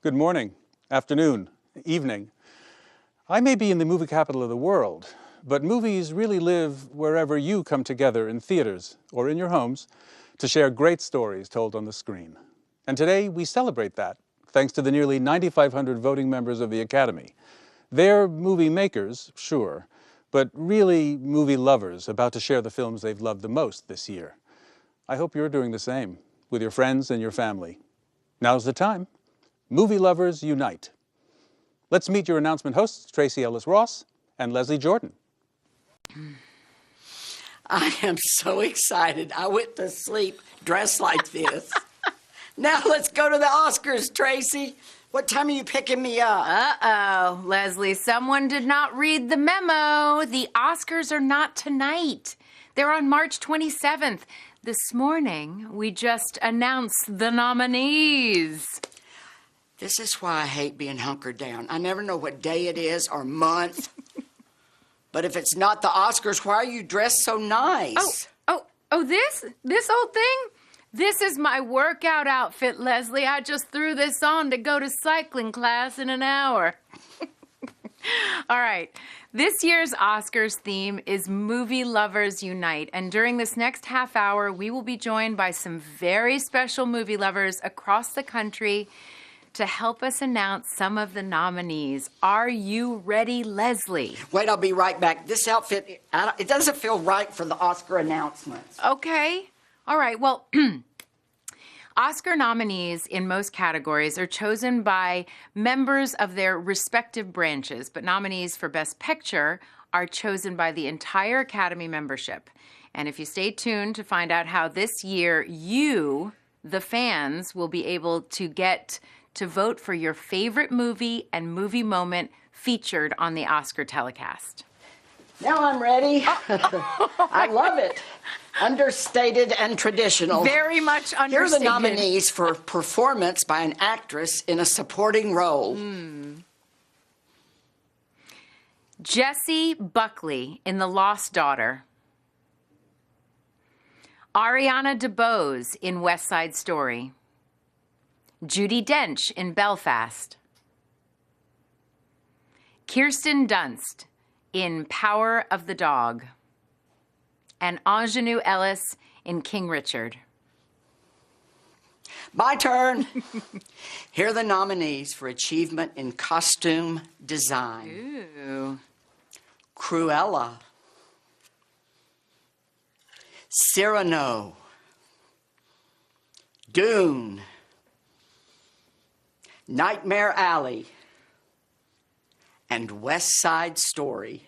Good morning, afternoon, evening. I may be in the movie capital of the world, but movies really live wherever you come together in theaters or in your homes to share great stories told on the screen. And today we celebrate that, thanks to the nearly 9,500 voting members of the Academy. They're movie makers, sure, but really movie lovers about to share the films they've loved the most this year. I hope you're doing the same with your friends and your family. Now's the time. Movie lovers unite. Let's meet your announcement hosts, Tracee Ellis Ross and Leslie Jordan. I am so excited. I went to sleep dressed like this. Now let's go to the Oscars, Tracee. What time are you picking me up? Uh-oh, Leslie, someone did not read the memo. The Oscars are not tonight. They're on March 27th. This morning, we just announced the nominees. This is why I hate being hunkered down. I never know what day it is or month. But if it's not the Oscars, why are you dressed so nice? Oh, this old thing? This is my workout outfit, Leslie. I just threw this on to go to cycling class in an hour. All right. This year's Oscars theme is Movie Lovers Unite, and during this next half hour, we will be joined by some very special movie lovers across the country to help us announce some of the nominees. Are you ready, Leslie? Wait, I'll be right back. This outfit, it doesn't feel right for the Oscar announcements. Okay. All right. Well, Oscar nominees in most categories are chosen by members of their respective branches, but nominees for Best Picture are chosen by the entire Academy membership. And if you stay tuned to find out how this year you, the fans, will be able to get to vote for your favorite movie and movie moment featured on the Oscar telecast. Now I'm ready. I love it. Understated and traditional. Very much understated. Here are the nominees for performance by an actress in a supporting role. Jessie Buckley in The Lost Daughter. Ariana DeBose in West Side Story. Judi Dench in Belfast. Kirsten Dunst in Power of the Dog. And Anjanu Ellis in King Richard. My turn. Here are the nominees for achievement in costume design. Ooh. Cruella. Cyrano. Dune. Nightmare Alley. And West Side Story.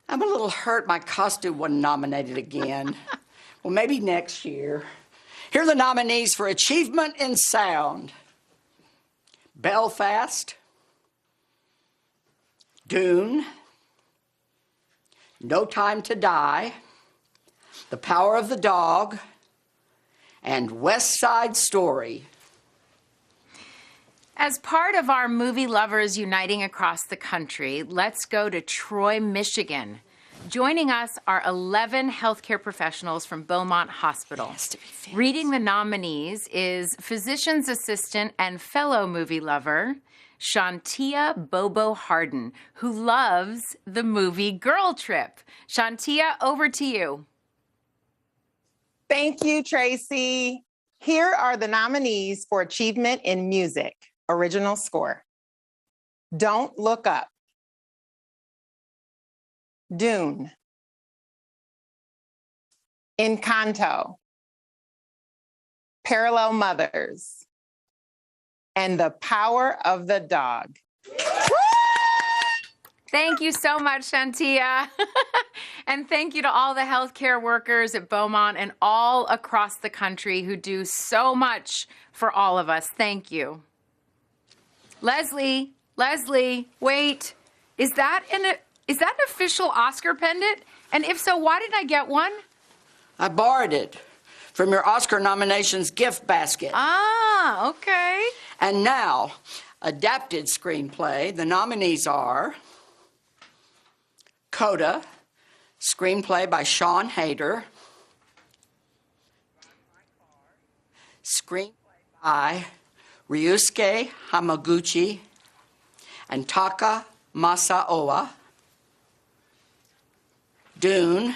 I'm a little hurt my costume wasn't nominated again. Well, maybe next year. Here are the nominees for achievement in sound. Belfast. Dune. No Time to Die. The Power of the Dog. And West Side Story. As part of our movie lovers uniting across the country, let's go to Troy, Michigan. Joining us are 11 healthcare professionals from Beaumont Hospital. Reading the nominees is physician's assistant and fellow movie lover, Shantia Bobo Harden, who loves the movie Girl Trip. Shantia, over to you. Thank you, Tracee. Here are the nominees for achievement in music. Original score. Don't Look Up. Dune. Encanto. Parallel Mothers. And The Power of the Dog. Thank you so much, Shantia. And thank you to all the healthcare workers at Beaumont and all across the country who do so much for all of us. Thank you. Leslie, wait. Is that an official Oscar pendant? And if so, why didn't I get one? I borrowed it from your Oscar nominations gift basket. Ah, okay. And now, adapted screenplay. The nominees are Coda, screenplay by Sean Hayter. Screenplay by Ryusuke Hamaguchi and Taka Masaoka. Dune,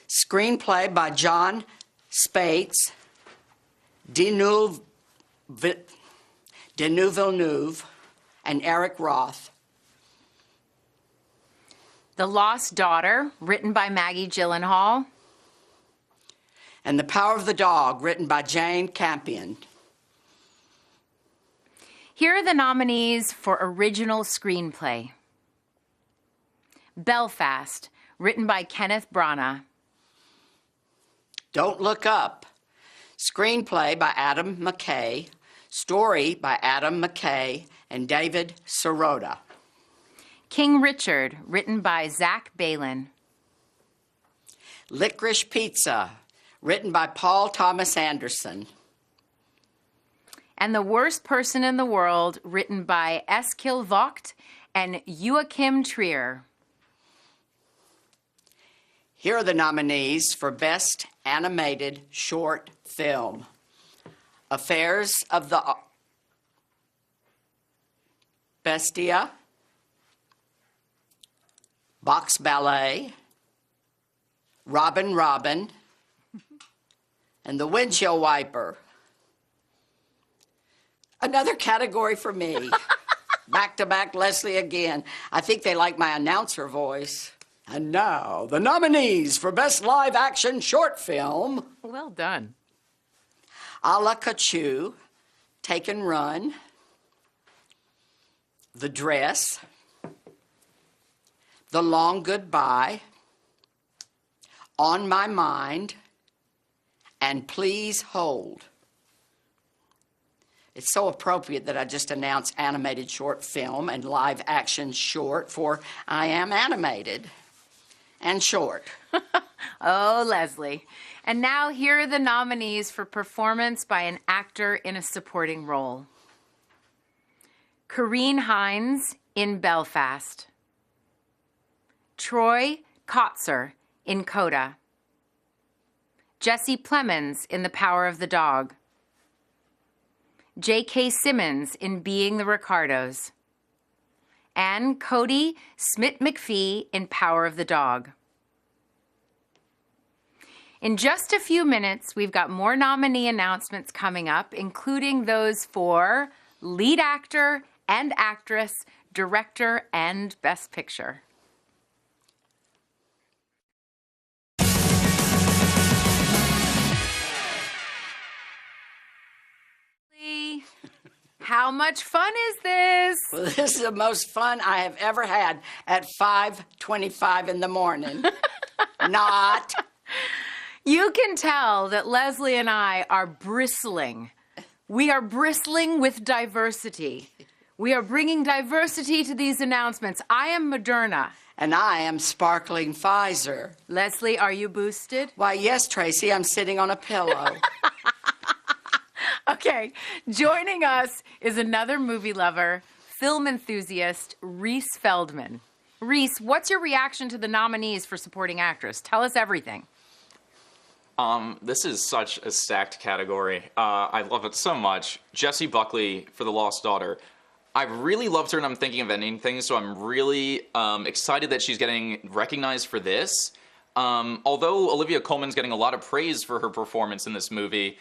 screenplay by John Spates, Denis Villeneuve, and Eric Roth. The Lost Daughter, written by Maggie Gyllenhaal. And The Power of the Dog, written by Jane Campion. Here are the nominees for Original Screenplay. Belfast, written by Kenneth Branagh. Don't Look Up, screenplay by Adam McKay, story by Adam McKay and David Sirota. King Richard, written by Zach Balin. Licorice Pizza, written by Paul Thomas Anderson. And The Worst Person in the World, written by Eskil Vogt and Joachim Trier. Here are the nominees for Best Animated Short Film. Affairs of the Bestia, Box Ballet, Robin Robin, and The Windshield Wiper. Another category for me. Back-to-back Leslie again. I think they like my announcer voice. And now, the nominees for Best Live Action Short Film. Well done. A la Kachu, Take and Run, The Dress, The Long Goodbye, On My Mind, and Please Hold. It's so appropriate that I just announced animated short film and live action short, for I am animated and short. Oh, Leslie. And now here are the nominees for performance by an actor in a supporting role. Corinne Hines in Belfast. Troy Kotzer in Coda. Jesse Plemons in The Power of the Dog. J.K. Simmons in Being the Ricardos. And Cody Smith-McPhee in Power of the Dog. In just a few minutes, we've got more nominee announcements coming up, including those for lead actor and actress, director, and Best Picture. How much fun is this? Well, this is the most fun I have ever had at 5:25 in the morning. Not. You can tell that Leslie and I are bristling. We are bristling with diversity. We are bringing diversity to these announcements. I am Moderna. And I am sparkling Pfizer. Leslie, are you boosted? Why, yes, Tracy, I'm sitting on a pillow. Okay, joining us is another movie lover, film enthusiast, Reese Feldman. Reese, what's your reaction to the nominees for supporting actress? Tell us everything. This is such a stacked category. I love it so much. Jessie Buckley for The Lost Daughter. I really loved her and I'm thinking of ending things, so I'm really excited that she's getting recognized for this. Although Olivia Colman's getting a lot of praise for her performance in this movie,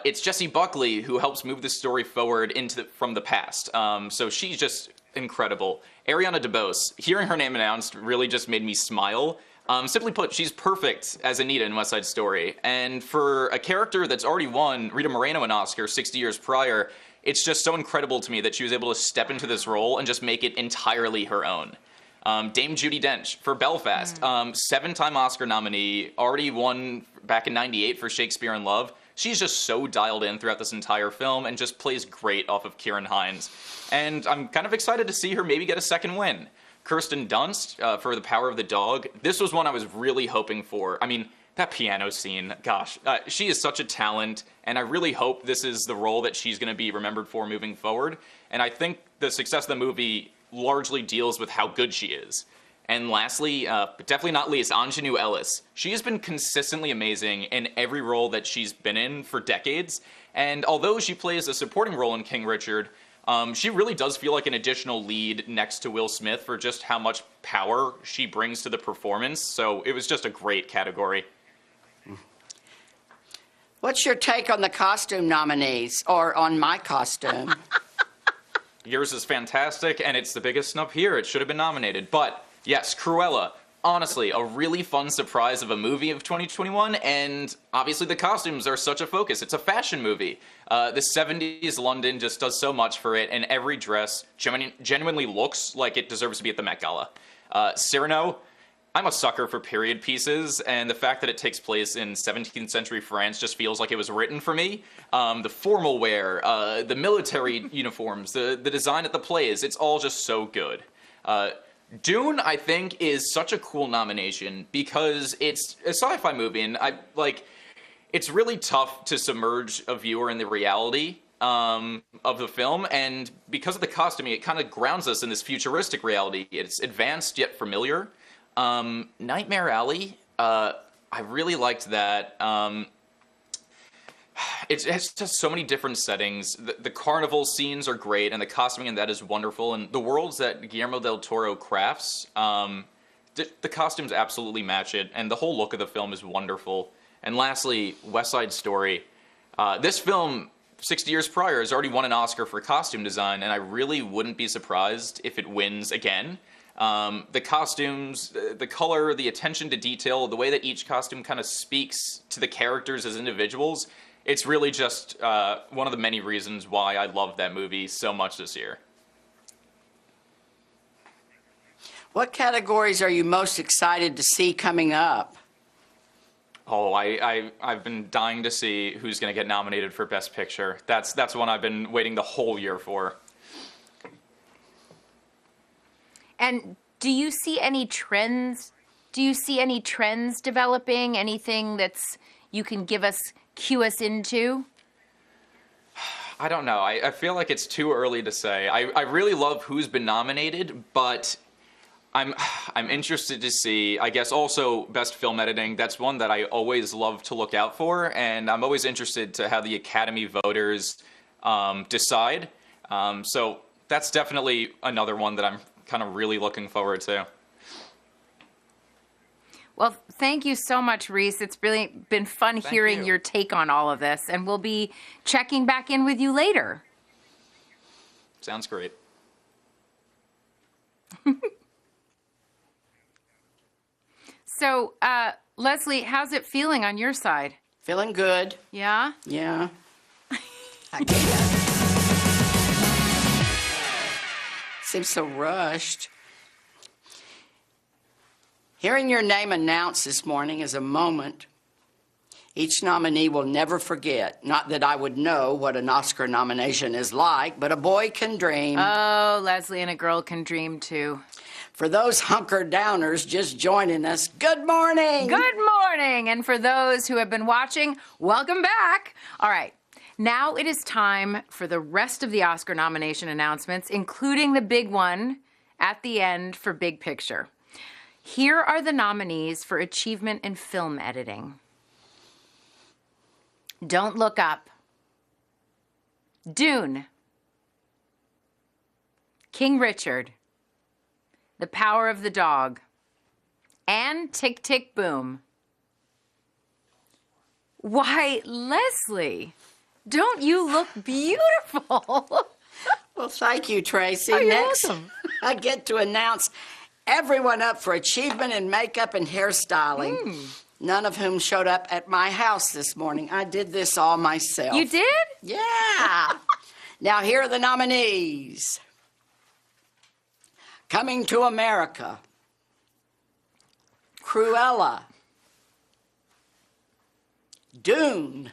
it's Jessie Buckley who helps move the story forward from the past. So she's just incredible. Ariana DeBose, hearing her name announced really just made me smile. Simply put, she's perfect as Anita in West Side Story. And for a character that's already won Rita Moreno an Oscar 60 years prior, it's just so incredible to me that she was able to step into this role and just make it entirely her own. Dame Judi Dench for Belfast, 7-time Oscar nominee, already won back in '98 for Shakespeare in Love. She's just so dialed in throughout this entire film and just plays great off of Kieran Hines. And I'm kind of excited to see her maybe get a second win. Kirsten Dunst for The Power of the Dog. This was one I was really hoping for. I mean, that piano scene, gosh, she is such a talent, and I really hope this is the role that she's going to be remembered for moving forward. And I think the success of the movie largely deals with how good she is. And lastly, but definitely not least, Anjanu Ellis. She has been consistently amazing in every role that she's been in for decades, And although she plays a supporting role in King Richard, she really does feel like an additional lead next to Will Smith for just how much power she brings to the performance. So it was just a great category. What's your take on the costume nominees, or on my costume? Yours is fantastic, and it's the biggest snub here. It should have been nominated. But yes, Cruella. Honestly, a really fun surprise of a movie of 2021, and obviously the costumes are such a focus. It's a fashion movie. The 70s London just does so much for it, and every dress genuinely looks like it deserves to be at the Met Gala. Cyrano, I'm a sucker for period pieces, and the fact that it takes place in 17th century France just feels like it was written for me. The formal wear, the military uniforms, the design at the plays, it's all just so good. Dune, I think, is such a cool nomination because it's a sci-fi movie, and it's really tough to submerge a viewer in the reality of the film, and because of the costuming, it kind of grounds us in this futuristic reality. It's advanced yet familiar. Nightmare Alley, I really liked that. It has just so many different settings. The carnival scenes are great, and the costuming in that is wonderful. And the worlds that Guillermo del Toro crafts, the costumes absolutely match it, and the whole look of the film is wonderful. And lastly, West Side Story. This film, 60 years prior, has already won an Oscar for costume design, and I really wouldn't be surprised if it wins again. The costumes, the color, the attention to detail, the way that each costume kind of speaks to the characters as individuals, it's really just one of the many reasons why I love that movie so much this year. What categories are you most excited to see coming up? Oh, I've been dying to see who's going to get nominated for Best Picture. That's one I've been waiting the whole year for. And do you see any trends? Do you see any trends developing? Anything that's you can cue us into? I don't know. I feel like it's too early to say. I really love who's been nominated, but I'm interested to see, I guess, also Best Film Editing. That's one that I always love to look out for, and I'm always interested to how the Academy voters decide. So that's definitely another one that I'm kind of really looking forward to. Well, thank you so much, Reese. It's really been fun hearing your take on all of this, and we'll be checking back in with you later. Sounds great. So, Leslie, how's it feeling on your side? Feeling good. Yeah? Yeah. I get that. Seems so rushed. Hearing your name announced this morning is a moment each nominee will never forget. Not that I would know what an Oscar nomination is like, but a boy can dream. Oh, Leslie, and a girl can dream too. For those hunker-downers just joining us, good morning! Good morning! And for those who have been watching, welcome back! All right, now it is time for the rest of the Oscar nomination announcements, including the big one at the end for Big Picture. Here are the nominees for Achievement in Film Editing. Don't Look Up, Dune, King Richard, The Power of the Dog, and Tick, Tick, Boom. Why, Leslie, don't you look beautiful? Well, thank you, Tracy. Oh, you're Next, welcome. I get to announce everyone up for achievement in makeup and hairstyling, none of whom showed up at my house this morning. I did this all myself. You did? Yeah. Now, here are the nominees. Coming to America, Cruella, Dune,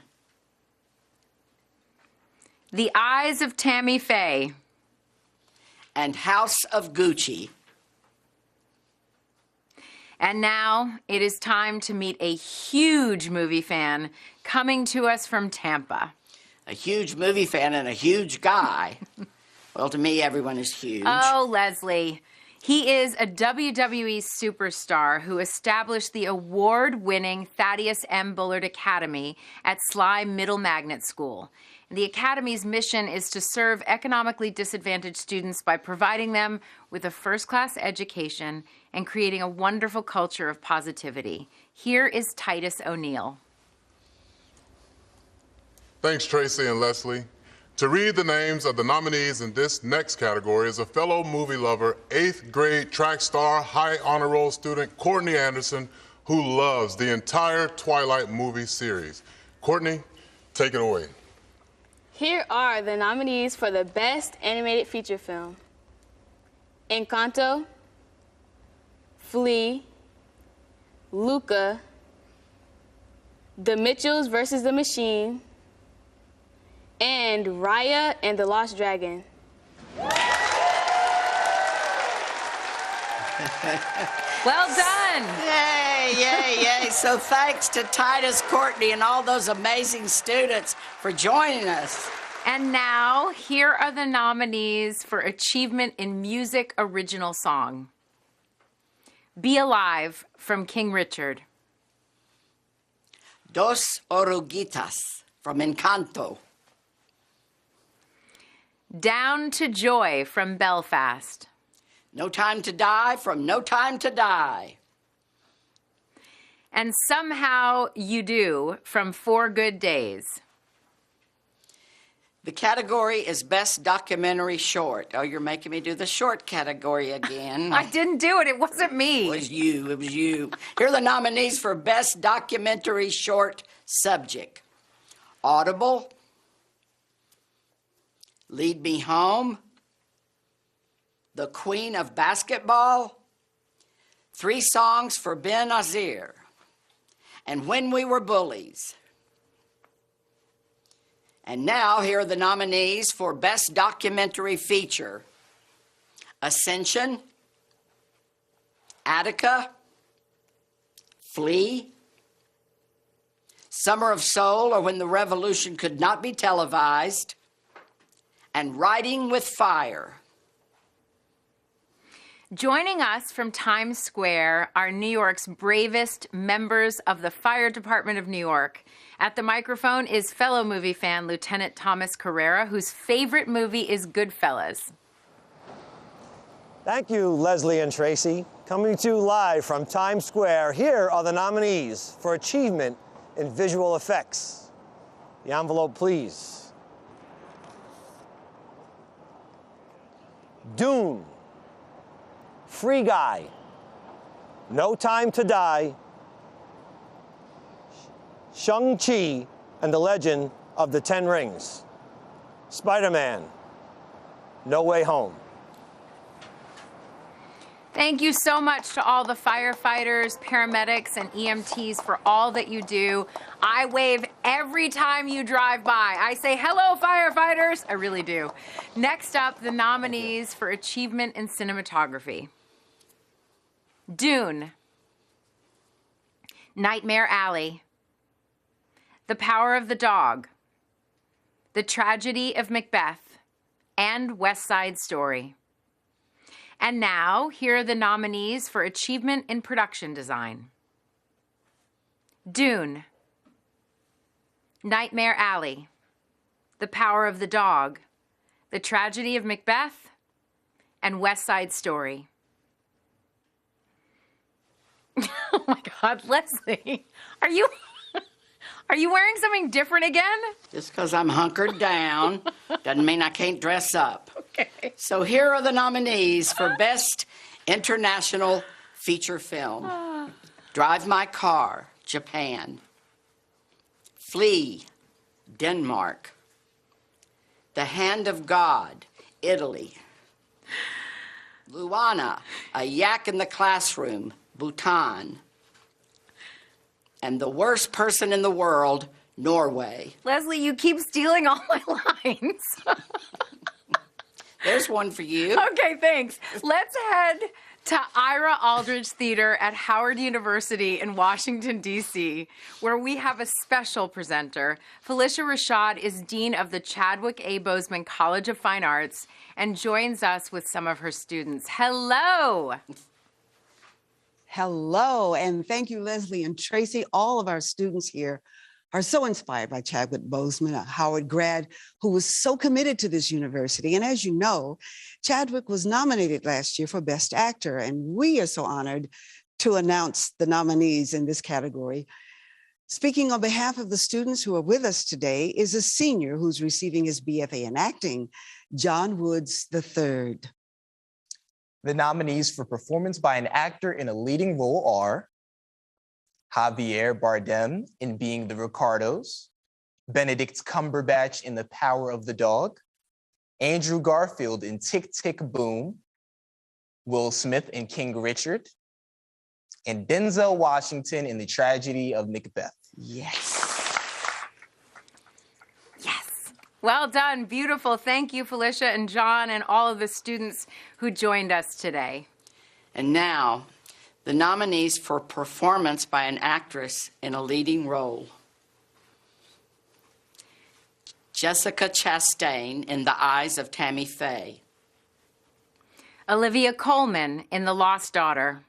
The Eyes of Tammy Faye, and House of Gucci. And now it is time to meet a huge movie fan coming to us from Tampa. A huge movie fan and a huge guy. Well, to me, everyone is huge. Oh, Leslie, He is a WWE superstar who established the award-winning Thaddeus M. Bullard Academy at Sly Middle Magnet School. The Academy's mission is to serve economically disadvantaged students by providing them with a first-class education and creating a wonderful culture of positivity. Here is Titus O'Neill. Thanks, Tracy and Leslie. To read the names of the nominees in this next category is a fellow movie lover, 8th grade track star, high honor roll student, Courtney Anderson, who loves the entire Twilight movie series. Courtney, take it away. Here are the nominees for the Best Animated Feature Film: Encanto, Flea, Luca, The Mitchells vs. the Machine, and Raya and the Lost Dragon. Well done. Yay, yay, yay. So thanks to Titus, Courtney, and all those amazing students for joining us. And now, here are the nominees for Achievement in Music Original Song. Be Alive from King Richard. Dos Oruguitas from Encanto. Down to Joy from Belfast. No Time to Die from No Time to Die. And Somehow You Do from 4 Good Days. The category is Best Documentary Short. Oh, you're making me do the short category again. I didn't do it. It wasn't me. It was you. It was you. Here are the nominees for Best Documentary Short Subject. Audible, Lead Me Home, The Queen of Basketball, 3 Songs for Ben Azir, and When We Were Bullies. And now, here are the nominees for Best Documentary Feature. Ascension, Attica, Flea, Summer of Soul, or When the Revolution Could Not Be Televised, and Riding with Fire. Joining us from Times Square are New York's bravest members of the Fire Department of New York. At the microphone is fellow movie fan Lieutenant Thomas Carrera, whose favorite movie is Goodfellas. Thank you, Leslie and Tracy. Coming to you live from Times Square, here are the nominees for Achievement in Visual Effects. The envelope, please. Dune, Free Guy, No Time to Die, Shang-Chi and the Legend of the Ten Rings, Spider-Man, No Way Home. Thank you so much to all the firefighters, paramedics, and EMTs for all that you do. I wave every time you drive by. I say, hello, firefighters. I really do. Next up, the nominees for Achievement in Cinematography. Dune, Nightmare Alley, The Power of the Dog, The Tragedy of Macbeth, and West Side Story. And now, here are the nominees for Achievement in Production Design. Dune, Nightmare Alley, The Power of the Dog, The Tragedy of Macbeth, and West Side Story. Oh my God, Leslie, are you wearing something different again? Just because I'm hunkered down doesn't mean I can't dress up. Okay. So here are the nominees for Best International Feature Film. Drive My Car, Japan. Flea, Denmark. The Hand of God, Italy. Luana, A Yak in the Classroom, Bhutan. And The Worst Person in the World, Norway. Leslie, you keep stealing all my lines. There's one for you. Okay, thanks. Let's head to Ira Aldridge Theater at Howard University in Washington, D.C., where we have a special presenter. Felicia Rashad is Dean of the Chadwick A. Boseman College of Fine Arts and joins us with some of her students. Hello! Hello, and thank you, Leslie and Tracy. All of our students here are so inspired by Chadwick Boseman, a Howard grad who was so committed to this university. And as you know, Chadwick was nominated last year for Best Actor, and we are so honored to announce the nominees in this category. Speaking on behalf of the students who are with us today is a senior who's receiving his BFA in acting, John Woods III. The nominees for performance by an actor in a leading role are Javier Bardem in Being the Ricardos, Benedict Cumberbatch in The Power of the Dog, Andrew Garfield in Tick, Tick, Boom, Will Smith in King Richard, and Denzel Washington in The Tragedy of Macbeth. Yes. Yes. Well done. Beautiful. Thank you, Felicia and John and all of the students who joined us today. And now, the nominees for performance by an actress in a leading role. Jessica Chastain in The Eyes of Tammy Faye. Olivia Colman in The Lost Daughter.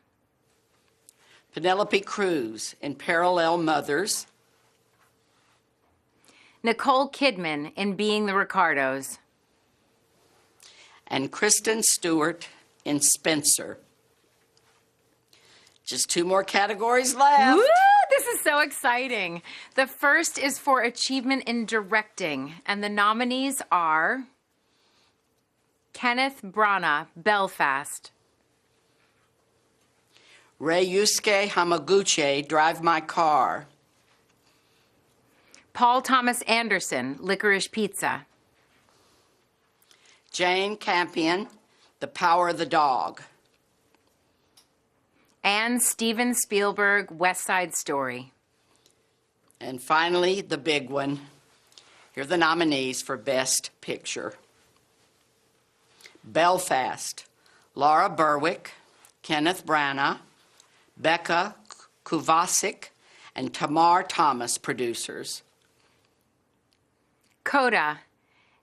Penelope Cruz in Parallel Mothers. Nicole Kidman in Being the Ricardos. And Kristen Stewart in Spencer. Just 2 more categories left. Woo! This is so exciting. The first is for achievement in directing, and the nominees are Kenneth Branagh, Belfast. Ryusuke Hamaguchi, Drive My Car. Paul Thomas Anderson, Licorice Pizza. Jane Campion, The Power of the Dog. And Steven Spielberg, West Side Story. And finally, the big one. Here are the nominees for Best Picture. Belfast, Laura Berwick, Kenneth Branagh, Becca Kovacic, and Tamar Thomas, producers. Coda,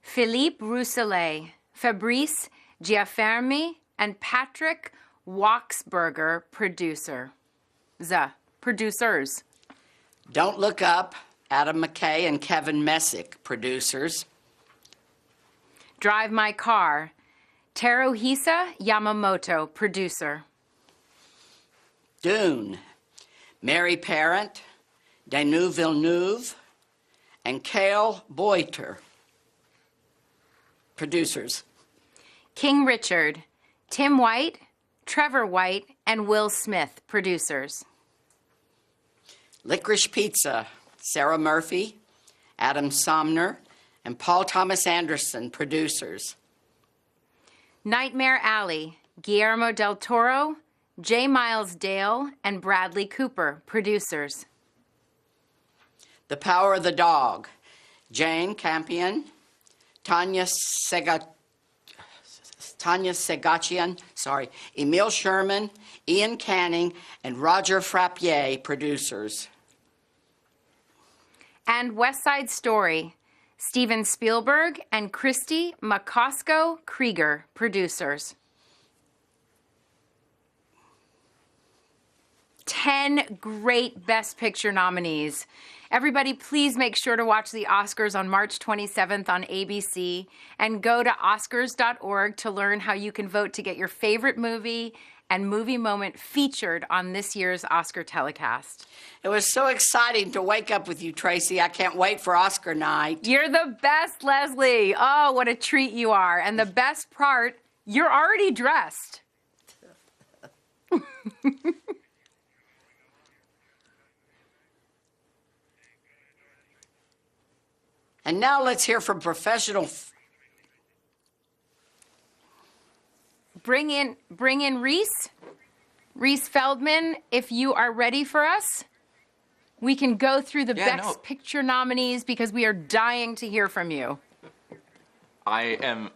Philippe Rousselet, Fabrice Giaffermi, and Patrick Waxberger, producers. Don't Look Up, Adam McKay and Kevin Messick, producers. Drive My Car, Teruhisa Yamamoto, producer. Dune, Mary Parent, Denis Villeneuve, and Cale Boiter, producers. King Richard, Tim White, Trevor White, and Will Smith, producers. Licorice Pizza, Sarah Murphy, Adam Somner, and Paul Thomas Anderson, producers. Nightmare Alley, Guillermo del Toro, J. Miles Dale, and Bradley Cooper, producers. The Power of the Dog, Jane Campion, Tanya Segachian, Emil Sherman, Ian Canning, and Roger Frappier, producers. And West Side Story, Steven Spielberg and Christy McCosco Krieger, producers. 10 great Best Picture nominees. Everybody, please make sure to watch the Oscars on March 27th on ABC and go to oscars.org to learn how you can vote to get your favorite movie and movie moment featured on this year's Oscar telecast. It was so exciting to wake up with you, Tracy. I can't wait for Oscar night. You're the best, Leslie. Oh, what a treat you are. And the best part, you're already dressed. And now let's hear from professional. Bring in Reese. Reese Feldman, if you are ready for us, we can go through the Best Picture nominees because we are dying to hear from you. I am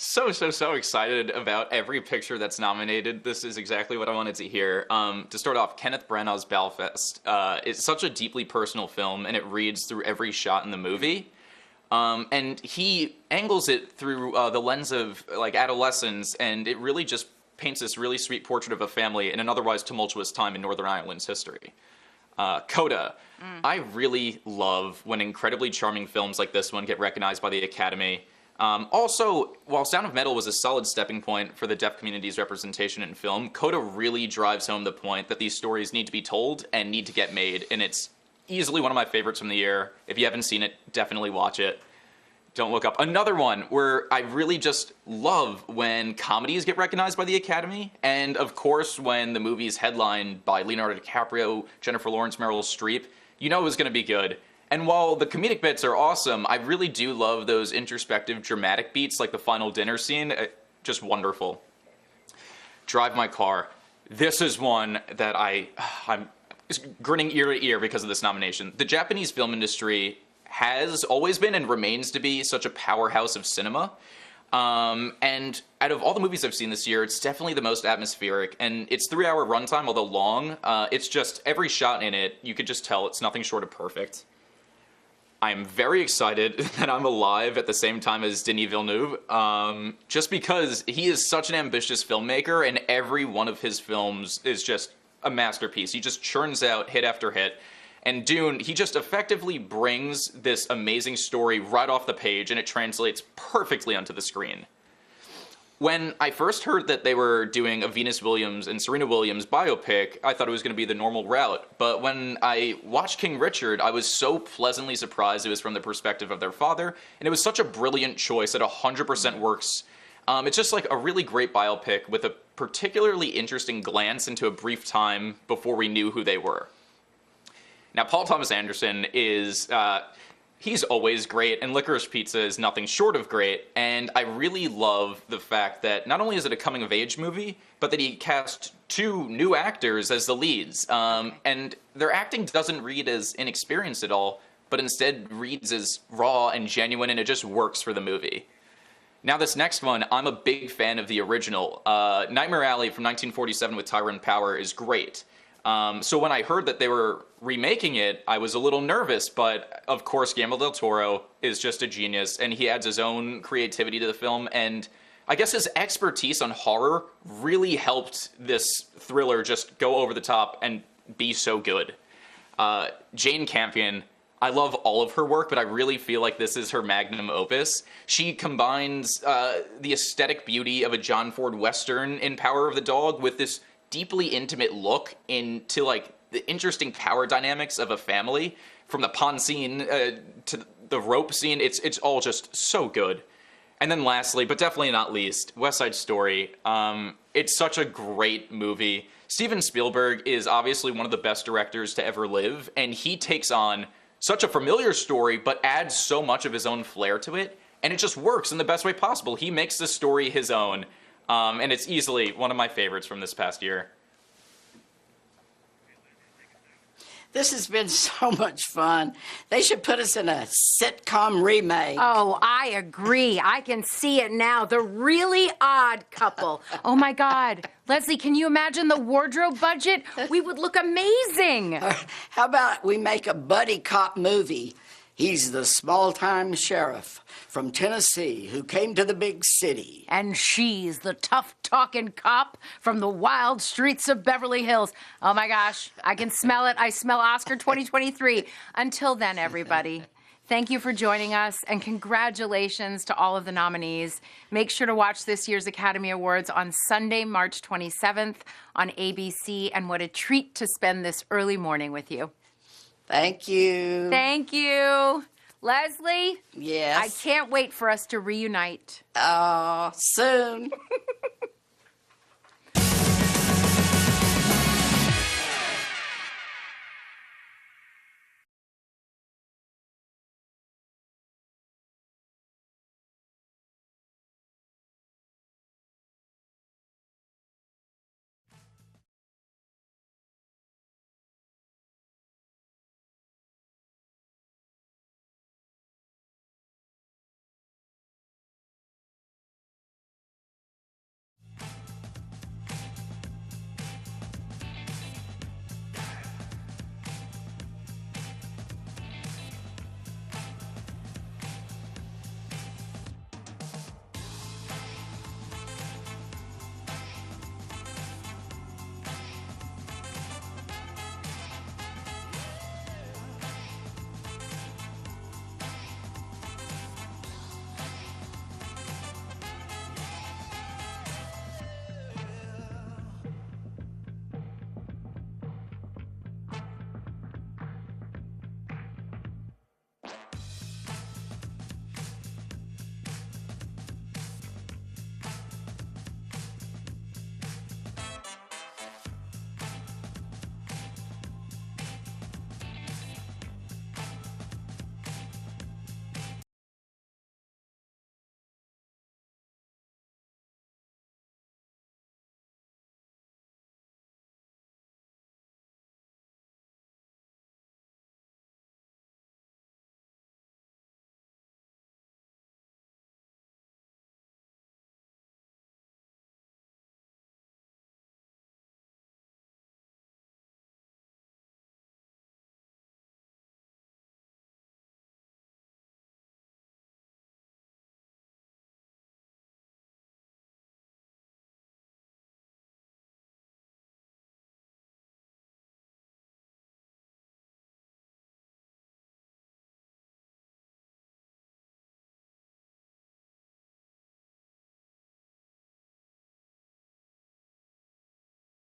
So excited about every picture that's nominated. This is exactly what I wanted to hear. To start off, Kenneth Branagh's Belfast. It's such a deeply personal film, and it reads through every shot in the movie. And he angles it through the lens of like adolescence, and it really just paints this really sweet portrait of a family in an otherwise tumultuous time in Northern Ireland's history. Coda. I really love when incredibly charming films like this one get recognized by the Academy. Also, while Sound of Metal was a solid stepping point for the deaf community's representation in film, Coda really drives home the point that these stories need to be told and need to get made, and it's easily one of my favorites from the year. If you haven't seen it, definitely watch it. Don't Look Up. Another one where I really just love when comedies get recognized by the Academy, and of course when the movie is headlined by Leonardo DiCaprio, Jennifer Lawrence, Meryl Streep, you know it was going to be good. And while the comedic bits are awesome, I really do love those introspective, dramatic beats like the final dinner scene. Just wonderful. Drive My Car. This is one that I'm grinning ear to ear because of this nomination. The Japanese film industry has always been and remains to be such a powerhouse of cinema. And out of all the movies I've seen this year, it's definitely the most atmospheric, and its 3-hour runtime, although long, it's just every shot in it, you could just tell it's nothing short of perfect. I'm very excited that I'm alive at the same time as Denis Villeneuve, just because he is such an ambitious filmmaker, and every one of his films is just a masterpiece. He just churns out hit after hit. And Dune, he just effectively brings this amazing story right off the page, and it translates perfectly onto the screen. When I first heard that they were doing a Venus Williams and Serena Williams biopic, I thought it was going to be the normal route. But when I watched King Richard, I was so pleasantly surprised it was from the perspective of their father, and it was such a brilliant choice that 100% works. It's just like a really great biopic with a particularly interesting glance into a brief time before we knew who they were. Now, Paul Thomas Anderson is, he's always great, and Licorice Pizza is nothing short of great, and I really love the fact that not only is it a coming-of-age movie, but that he cast 2 new actors as the leads, and their acting doesn't read as inexperienced at all, but instead reads as raw and genuine, and it just works for the movie. Now, this next one, I'm a big fan of the original. Nightmare Alley from 1947 with Tyrone Power is great. So when I heard that they were remaking it, I was a little nervous, but of course Guillermo del Toro is just a genius, and he adds his own creativity to the film, and I guess his expertise on horror really helped this thriller just go over the top and be so good. Jane Campion, I love all of her work, but I really feel like this is her magnum opus. She combines the aesthetic beauty of a John Ford Western in Power of the Dog with this deeply intimate look into like the interesting power dynamics of a family, from the pond scene to the rope scene. It's all just so good. And then lastly, but definitely not least, West Side Story. It's such a great movie. Steven Spielberg is obviously one of the best directors to ever live, and he takes on such a familiar story but adds so much of his own flair to it, and it just works in the best way possible. He makes the story his own. And it's easily one of my favorites from this past year. This has been so much fun. They should put us in a sitcom remake. Oh, I agree. I can see it now. The Really Odd Couple. Oh, my God. Leslie, can you imagine the wardrobe budget? We would look amazing. How about we make a buddy cop movie? He's the small-time sheriff from Tennessee who came to the big city. And she's the tough-talking cop from the wild streets of Beverly Hills. Oh, my gosh. I can smell it. I smell Oscar 2023. Until then, everybody, thank you for joining us, and congratulations to all of the nominees. Make sure to watch this year's Academy Awards on Sunday, March 27th on ABC, and what a treat to spend this early morning with you. Thank you. Thank you. Leslie? Yes? I can't wait for us to reunite. Soon.